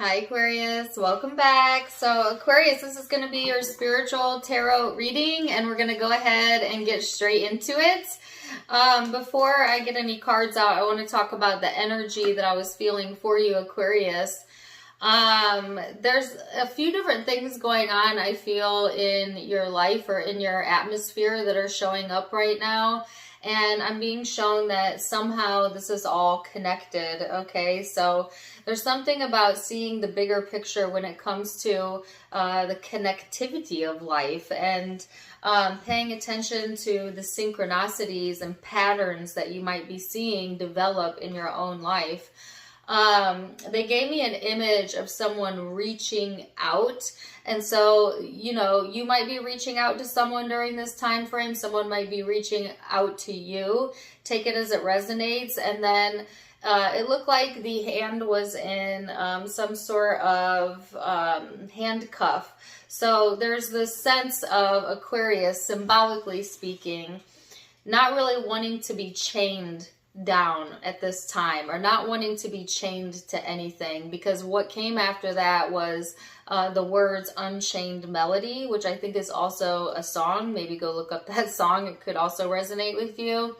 Hi Aquarius, welcome back. So Aquarius, this is going to be your spiritual tarot reading and we're going to go ahead and get straight into it. Before I get any cards out, I want to talk about the energy that I was feeling for you Aquarius. There's a few different things going on, I feel, in your life or in your atmosphere that are showing up right now. And I'm being shown that somehow this is all connected, okay? So there's something about seeing the bigger picture when it comes to the connectivity of life and paying attention to the synchronicities and patterns that you might be seeing develop in your own life. They gave me an image of someone reaching out. And so, you know, you might be reaching out to someone during this time frame. Someone might be reaching out to you. Take it as it resonates. And then it looked like the hand was in some sort of handcuff. So there's this sense of Aquarius, symbolically speaking, not really wanting to be chained down at this time, or not wanting to be chained to anything, because what came after that was the words Unchained Melody, which I think is also a song. Maybe go look up that song. It could also resonate with you,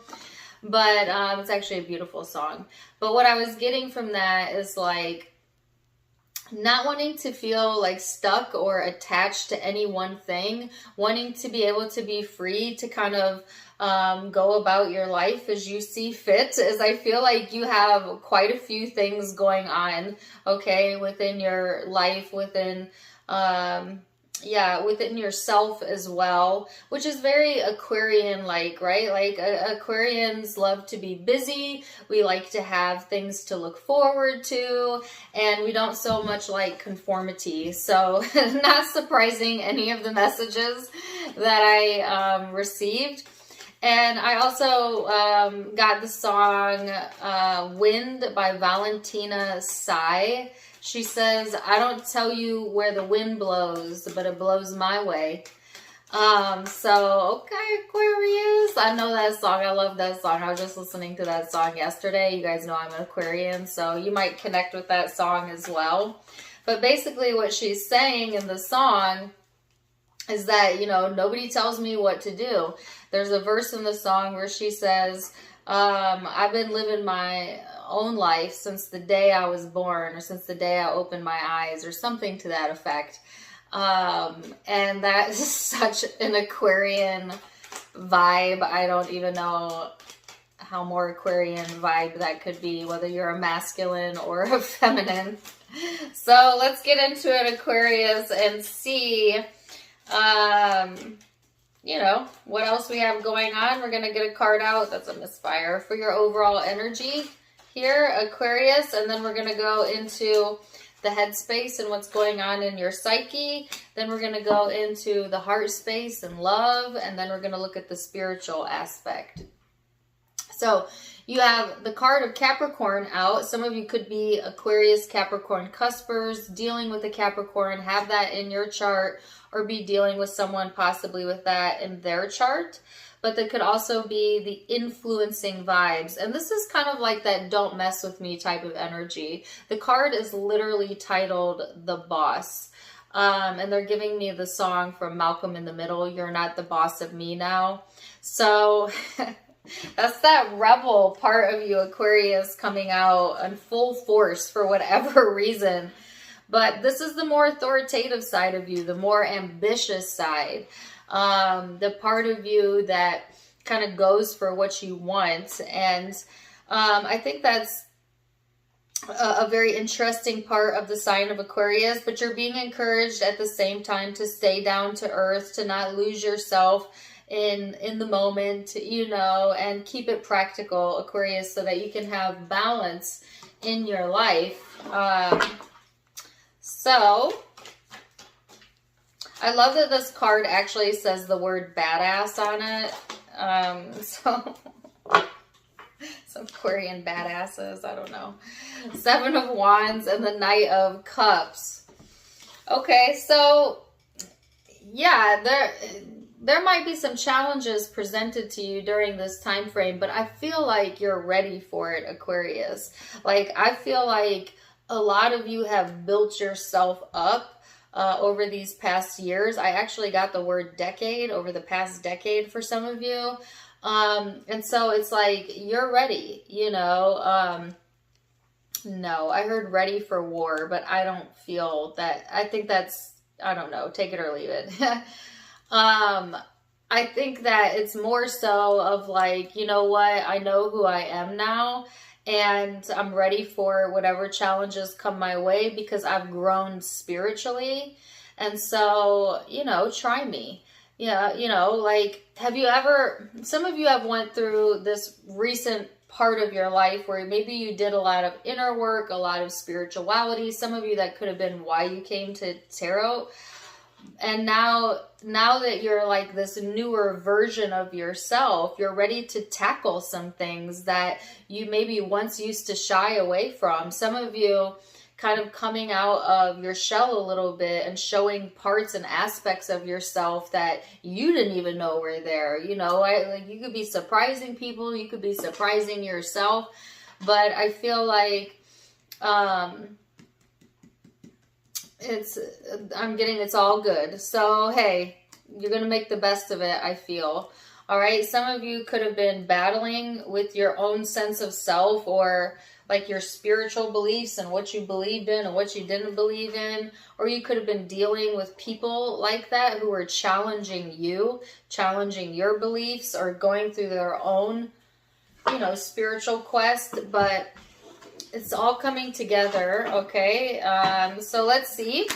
but it's actually a beautiful song. But what I was getting from that is like not wanting to feel like stuck or attached to any one thing, wanting to be able to be free to kind of go about your life as you see fit, as I feel like you have quite a few things going on, okay, within your life, within within yourself as well, which is very Aquarian-like, right? Like Aquarians love to be busy. We like to have things to look forward to, and we don't so much like conformity. So not surprising, any of the messages that I received. And I also got the song Wind by Valentina Sai. She says, I don't tell you where the wind blows, but it blows my way. So, okay, Aquarius. I know that song. I love that song. I was just listening to that song yesterday. You guys know I'm an Aquarian, so you might connect with that song as well. But basically what she's saying in the song is that, you know, nobody tells me what to do. There's a verse in the song where she says, I've been living my own life since the day I was born, or since the day I opened my eyes, or something to that effect. And that is such an Aquarian vibe. I don't even know how more Aquarian vibe that could be, whether you're a masculine or a feminine. So let's get into it, Aquarius, and see you know, what else we have going on. We're going to get a card out. That's a misfire for your overall energy here, Aquarius. And then we're going to go into the headspace and what's going on in your psyche. Then we're going to go into the heart space and love. And then we're going to look at the spiritual aspect. So you have the card of Capricorn out. Some of you could be Aquarius, Capricorn cuspers, dealing with a Capricorn, have that in your chart, or be dealing with someone possibly with that in their chart. But there could also be the influencing vibes. And this is kind of like that don't mess with me type of energy. The card is literally titled The Boss. And they're giving me the song from Malcolm in the Middle, You're Not the Boss of Me Now. So that's that rebel part of you, Aquarius, coming out in full force for whatever reason. But this is the more authoritative side of you, the more ambitious side, the part of you that kind of goes for what you want. And I think that's a very interesting part of the sign of Aquarius, but you're being encouraged at the same time to stay down to earth, to not lose yourself in the moment, you know, and keep it practical, Aquarius, so that you can have balance in your life. So I love that this card actually says the word badass on it. So some Aquarian badasses, I don't know. Seven of Wands and the Knight of Cups. Okay, so yeah, there might be some challenges presented to you during this time frame, but I feel like you're ready for it, Aquarius. Like, I feel like a lot of you have built yourself up over these past years. I actually got the word decade, over the past decade for some of you. And so it's like, you're ready, you know. No, I heard ready for war, but I don't feel that. I think that's, I don't know, take it or leave it. I think that it's more so of like, you know what, I know who I am now, and I'm ready for whatever challenges come my way because I've grown spiritually. And so, you know, try me. Yeah, you know, like, have you ever, some of you have went through this recent part of your life where maybe you did a lot of inner work, a lot of spirituality. Some of you, that could have been why you came to tarot. And now that you're like this newer version of yourself, you're ready to tackle some things that you maybe once used to shy away from. Some of you kind of coming out of your shell a little bit and showing parts and aspects of yourself that you didn't even know were there. You know, like, you could be surprising people, you could be surprising yourself, but I feel like I'm getting it's all good. So, hey, you're going to make the best of it, I feel. All right. Some of you could have been battling with your own sense of self, or like your spiritual beliefs and what you believed in and what you didn't believe in. Or you could have been dealing with people like that who were challenging you, challenging your beliefs, or going through their own, you know, spiritual quest. But it's all coming together, okay? So let's see.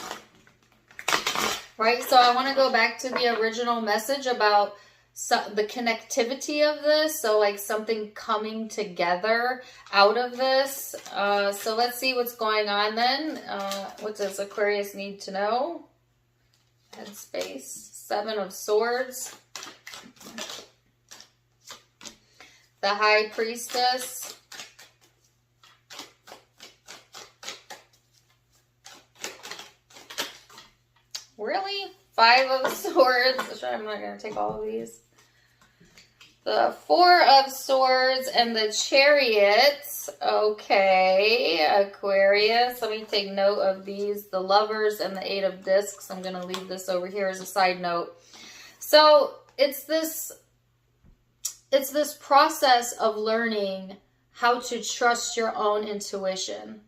Right, so I want to go back to the original message about the connectivity of this. So like something coming together out of this. So let's see what's going on then. What does Aquarius need to know? Headspace. 7 of Swords. The High Priestess. Really? 5 of Swords. I'm not going to take all of these. The 4 of Swords and the Chariot. Okay, Aquarius. Let me take note of these. The Lovers and the 8 of Discs. I'm going to leave this over here as a side note. So it's this process of learning how to trust your own intuition,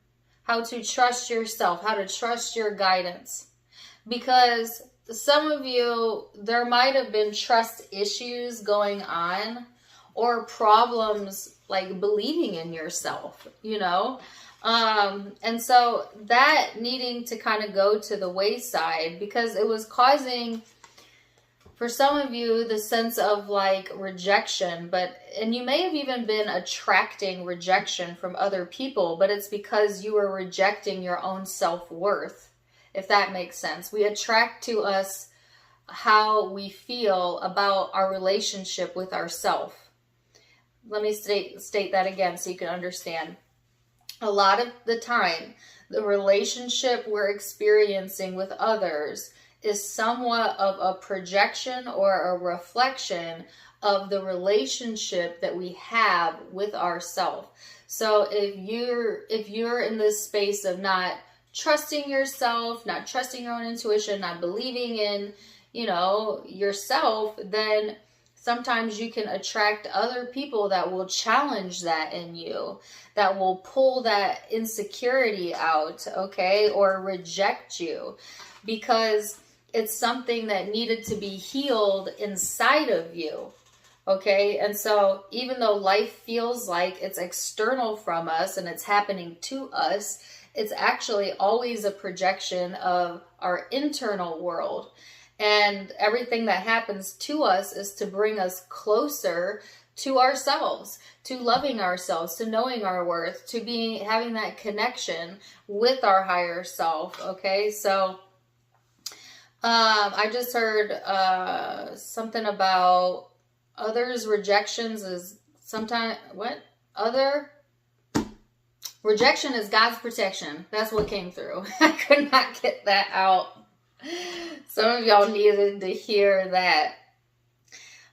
how to trust yourself, how to trust your guidance. Because some of you, there might have been trust issues going on, or problems like believing in yourself, you know? And so that needing to kind of go to the wayside, because it was causing, for some of you, the sense of like rejection, and you may have even been attracting rejection from other people, but it's because you were rejecting your own self-worth. If that makes sense. We attract to us how we feel about our relationship with ourselves. Let me state that again so you can understand. A lot of the time, the relationship we're experiencing with others is somewhat of a projection or a reflection of the relationship that we have with ourselves. So if you're in this space of not trusting yourself, not trusting your own intuition, not believing in, you know, yourself, then sometimes you can attract other people that will challenge that in you, that will pull that insecurity out, okay, or reject you, because it's something that needed to be healed inside of you, okay? And so even though life feels like it's external from us and it's happening to us, it's actually always a projection of our internal world. And everything that happens to us is to bring us closer to ourselves, to loving ourselves, to knowing our worth, to having that connection with our higher self. Okay, so I just heard something about others' rejections is sometimes rejection is God's protection. That's what came through. I could not get that out. Some of y'all needed to hear that.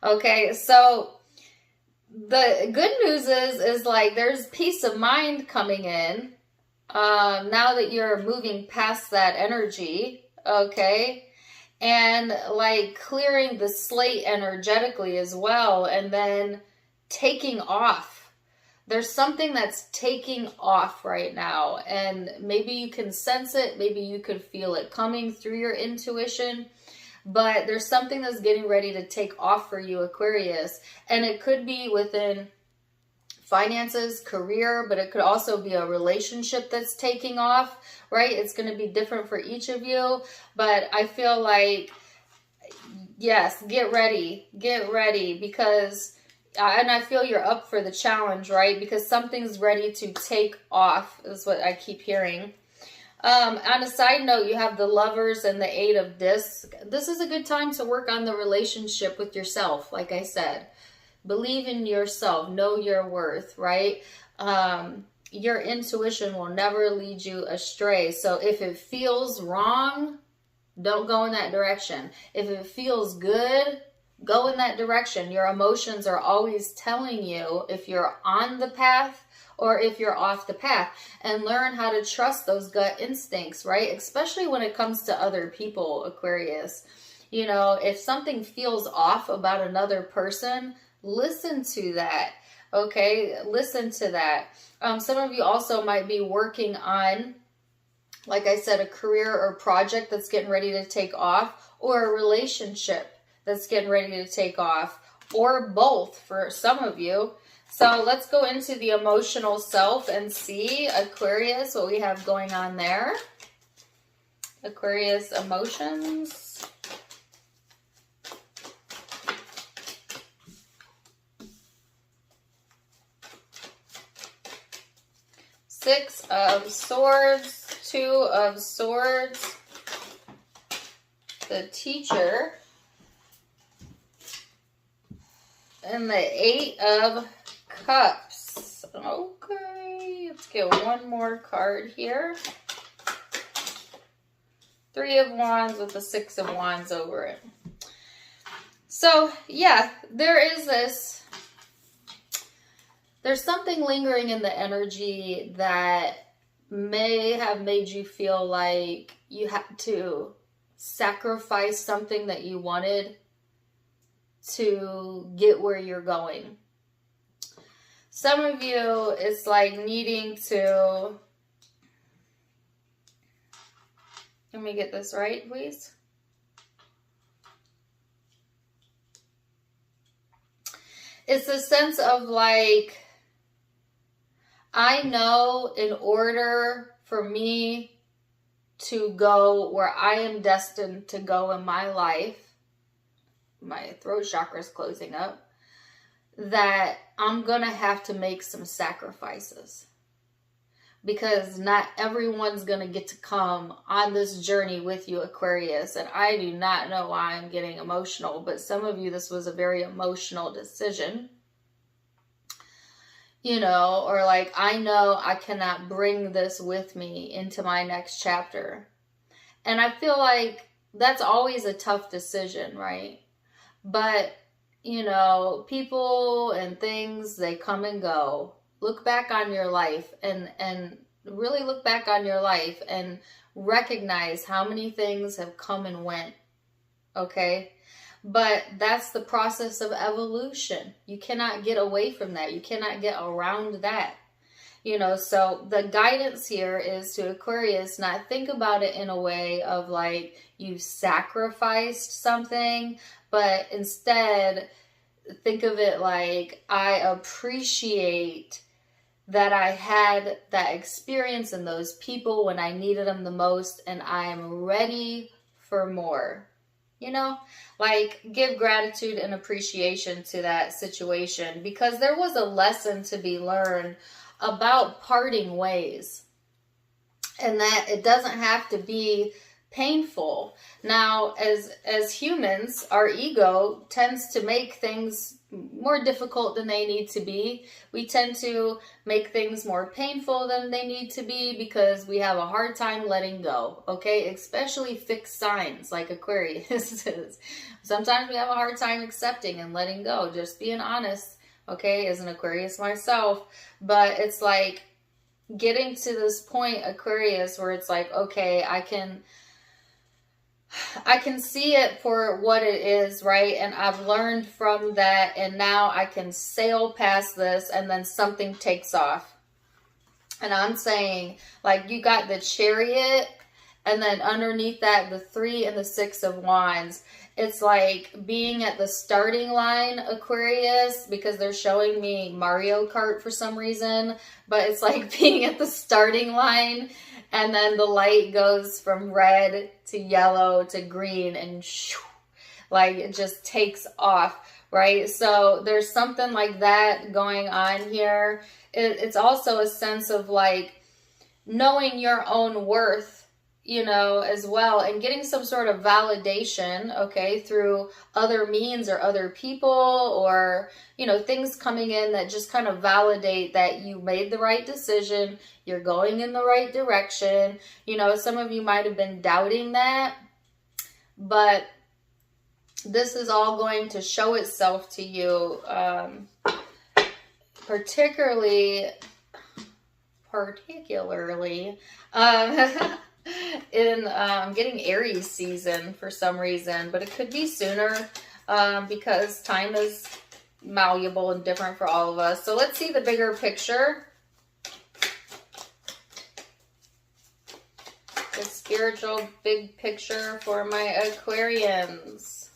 Okay, so the good news is like there's peace of mind coming in. now that you're moving past that energy, okay, and like clearing the slate energetically as well, and then taking off. There's something that's taking off right now, and maybe you can sense it, maybe you could feel it coming through your intuition, but there's something that's getting ready to take off for you, Aquarius, and it could be within finances, career, but it could also be a relationship that's taking off, right? It's going to be different for each of you, but I feel like, yes, get ready, because, and I feel you're up for the challenge, right? Because something's ready to take off, is what I keep hearing. On a side note, you have the Lovers and the Eight of Discs. This is a good time to work on the relationship with yourself, like I said. Believe in yourself. Know your worth, right? Your intuition will never lead you astray. So if it feels wrong, don't go in that direction. If it feels good, go in that direction. Your emotions are always telling you if you're on the path or if you're off the path, and learn how to trust those gut instincts, right? Especially when it comes to other people, Aquarius. You know, if something feels off about another person, listen to that, okay? Listen to that. Some of you also might be working on, like I said, a career or project that's getting ready to take off, or a relationship that's getting ready to take off, or both for some of you. So let's go into the emotional self and see, Aquarius, what we have going on there. Aquarius emotions. Six of Swords, Two of Swords, the Teacher, and the Eight of Cups. Okay, let's get one more card here. Three of Wands with the Six of Wands over it. So, yeah, there's something lingering in the energy that may have made you feel like you had to sacrifice something that you wanted to get where you're going. Some of you, it's like needing to, let me get this right, please. It's a sense of like, I know in order for me to go where I am destined to go in my life, my throat chakra is closing up, that I'm going to have to make some sacrifices. Because not everyone's going to get to come on this journey with you, Aquarius. And I do not know why I'm getting emotional, but some of you, this was a very emotional decision. You know, or like, I know I cannot bring this with me into my next chapter. And I feel like that's always a tough decision, right? But, you know, people and things, they come and go. Look back on your life and really look back on your life and recognize how many things have come and went, okay? But that's the process of evolution. You cannot get away from that. You cannot get around that. You know, so the guidance here is to Aquarius, not think about it in a way of like you've sacrificed something, but instead think of it like, I appreciate that I had that experience and those people when I needed them the most, and I am ready for more. You know, like give gratitude and appreciation to that situation, because there was a lesson to be learned about parting ways, and that it doesn't have to be painful. Now, as humans, our ego tends to make things more difficult than they need to be. We tend to make things more painful than they need to be because we have a hard time letting go, okay? Especially fixed signs like Aquarius. Sometimes we have a hard time accepting and letting go, just being honest, okay, as an Aquarius myself. But it's like, getting to this point, Aquarius, where it's like, okay, I can see it for what it is, right? And I've learned from that, and now I can sail past this, and then something takes off. And I'm saying, like, you got the Chariot, and then underneath that, the 3 and the 6 of Wands. It's like being at the starting line, Aquarius, because they're showing me Mario Kart for some reason. But it's like being at the starting line, and then the light goes from red to yellow to green, and shoo, like it just takes off, right? So there's something like that going on here. It's also a sense of like knowing your own worth, you know, as well, and getting some sort of validation, okay, through other means or other people, or, you know, things coming in that just kind of validate that you made the right decision, you're going in the right direction. You know, some of you might have been doubting that, but this is all going to show itself to you, particularly in getting Aries season for some reason, but it could be sooner because time is malleable and different for all of us. So let's see the bigger picture. The spiritual big picture for my Aquarians.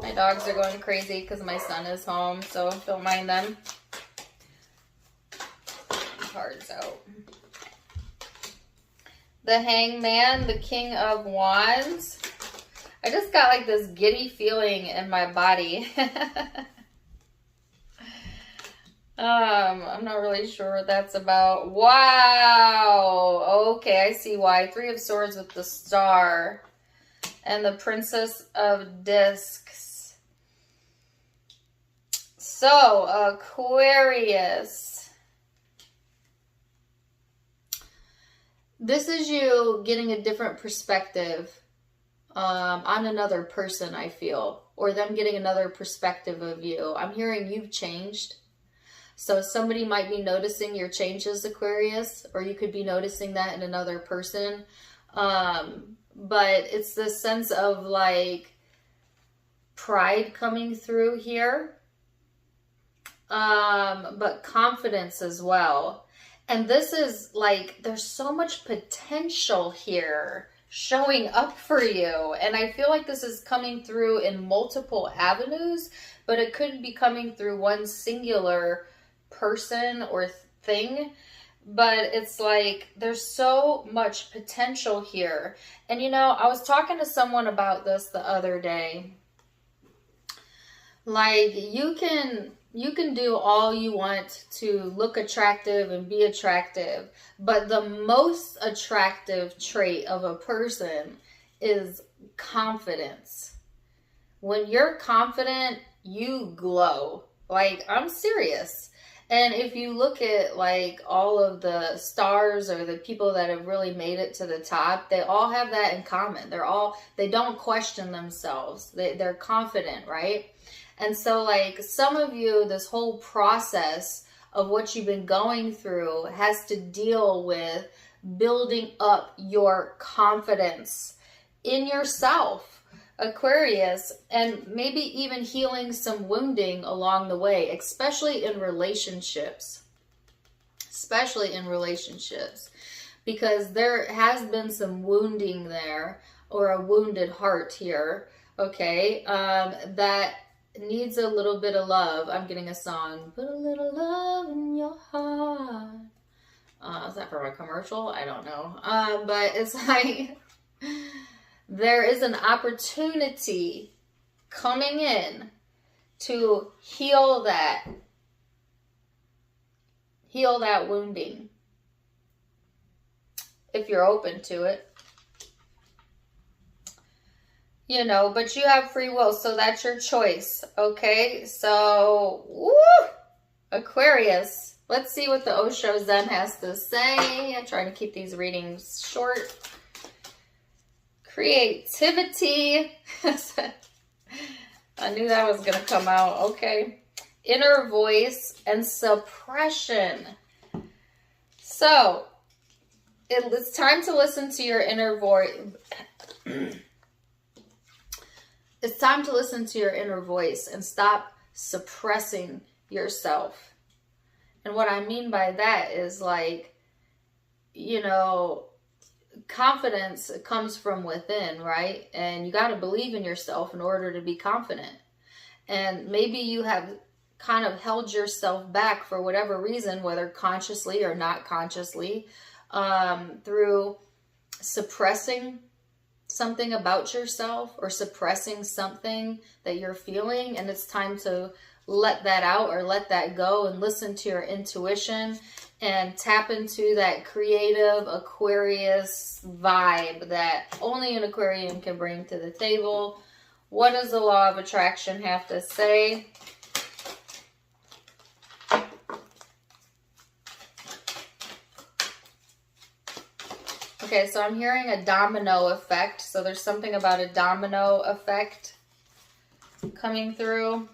My dogs are going crazy because my son is home, so don't mind them. Cards out. The Hangman, the King of Wands. I just got like this giddy feeling in my body. I'm not really sure what that's about. Wow. Okay, I see why. 3 of Swords with the Star. And the Princess of Discs. So, Aquarius. This is you getting a different perspective on another person, I feel. Or them getting another perspective of you. I'm hearing you've changed. So somebody might be noticing your changes, Aquarius. Or you could be noticing that in another person. But it's this sense of like pride coming through here. But confidence as well. And this is like, there's so much potential here showing up for you. And I feel like this is coming through in multiple avenues, but it could be coming through one singular person or thing. But it's like, there's so much potential here. And you know, I was talking to someone about this the other day. Like, you can do all you want to look attractive and be attractive, but the most attractive trait of a person is confidence. When you're confident, you glow. Like, I'm serious. And if you look at like all of the stars or the people that have really made it to the top, they all have that in common. They don't question themselves. They're confident, right? And so like some of you, this whole process of what you've been going through has to deal with building up your confidence in yourself, Aquarius, and maybe even healing some wounding along the way, especially in relationships. Especially in relationships. Because there has been some wounding there, or a wounded heart here, okay, that needs a little bit of love. I'm getting a song. Put a little love in your heart. Is that from a commercial? I don't know. But it's like there is an opportunity coming in to heal that wounding. If you're open to it. You know, but you have free will, so that's your choice, okay? So, woo! Aquarius. Let's see what the Osho Zen has to say. I'm trying to keep these readings short. Creativity. I knew that was going to come out, okay. inner voice and suppression. So, it's time to listen to your inner voice. It's time to listen to your inner voice and stop suppressing yourself. And what I mean by that is like, you know, confidence comes from within, right? And you got to believe in yourself in order to be confident. And maybe you have kind of held yourself back for whatever reason, whether consciously or not consciously, through suppressing something about yourself or suppressing something that you're feeling. And it's time to let that out or let that go and listen to your intuition and tap into that creative Aquarius vibe that only an Aquarian can bring to the table. What does the law of attraction have to say? Okay, so I'm hearing a domino effect. So there's something about a domino effect coming through.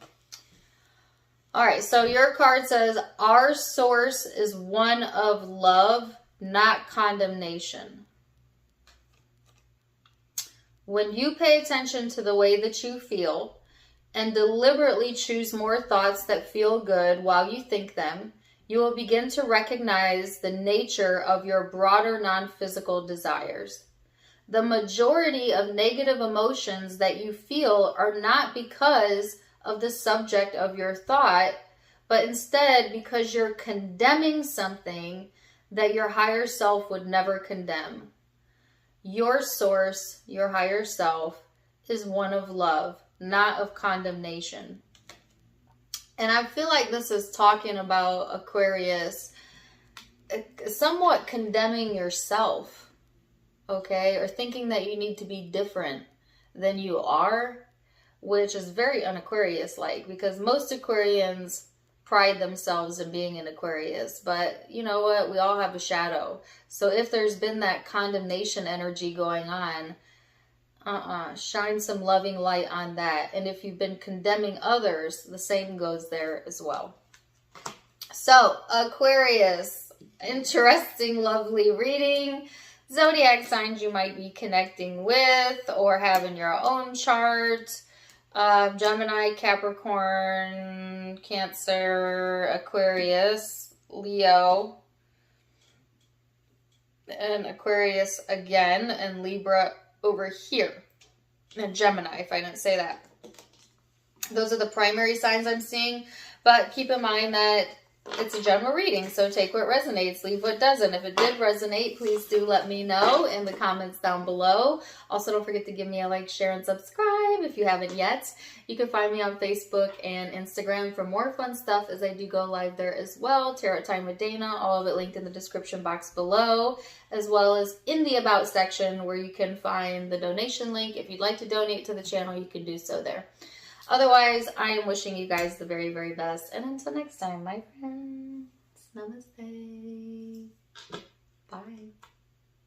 All right, so your card says, our source is one of love, not condemnation. When you pay attention to the way that you feel and deliberately choose more thoughts that feel good while you think them, you will begin to recognize the nature of your broader non-physical desires. The majority of negative emotions that you feel are not because of the subject of your thought, but instead because you're condemning something that your higher self would never condemn. Your source, your higher self, is one of love, not of condemnation. And I feel like this is talking about, Aquarius, somewhat condemning yourself, okay? Or thinking that you need to be different than you are, which is very un-Aquarius-like, because most Aquarians pride themselves in being an Aquarius. But you know what? We all have a shadow. So if there's been that condemnation energy going on, shine some loving light on that. And if you've been condemning others, the same goes there as well. So, Aquarius, interesting, lovely reading. Zodiac signs you might be connecting with or have in your own chart. Gemini, Capricorn, Cancer, Aquarius, Leo, and Aquarius again, and Libra over here, and Gemini, if I didn't say that. Those are the primary signs I'm seeing, but keep in mind that it's a general reading, so take what resonates, leave what doesn't. If it did resonate, please do let me know in the comments down below. Also, don't forget to give me a like, share, and subscribe if you haven't yet. You can find me on Facebook and Instagram for more fun stuff, as I do go live there as well. Tarot Time with Dana, all of it linked in the description box below, as well as in the About section where you can find the donation link. If you'd like to donate to the channel, you can do so there. Otherwise, I am wishing you guys the very, very best. And until next time, my friends, namaste. Bye.